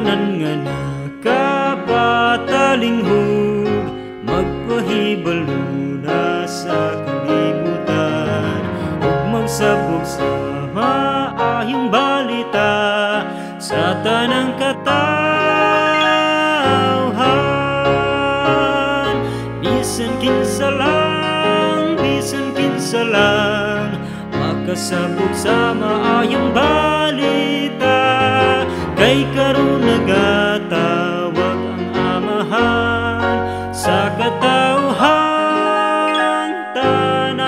tanan nga nakapatalinghog, magpahibalo na sa kalibutan, ug magsabog sa maayong balita sa tanang katawhan. Bisan kinsa lang makasabog sa maayong balita, kay karon nagatawag ang Amahan sa katawhang tanan.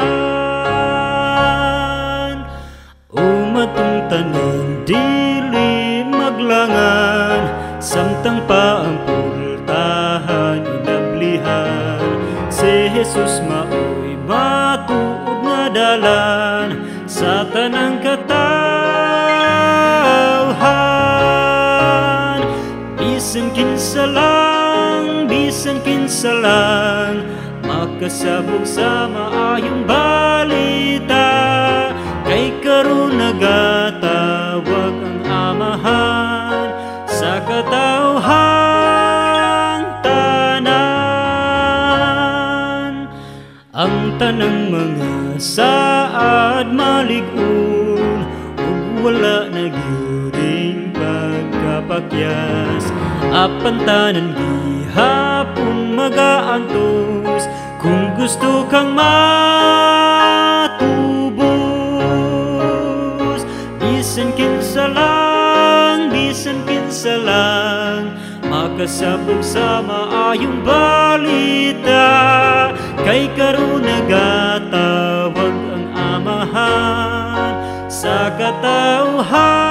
Umatong tanan dili maglangan, samtang pa ang pultahan inablihan. Si Jesus maoy matuod nga dalan sa tanang katawhan. Bisan kinsa lang makasabog sa maayong balita, kay karon nagatawag ang Amahan sa katawhang tanan. Ang tanang mga saad malig-on, ug wala na gyuding pagkapakyas, apan tanan gihapon magaantos. Kung gusto kang matubos, bisan kinsa lang makasabog sa maayong balita, kay karon nagatawag ang Amahan sa katawhan.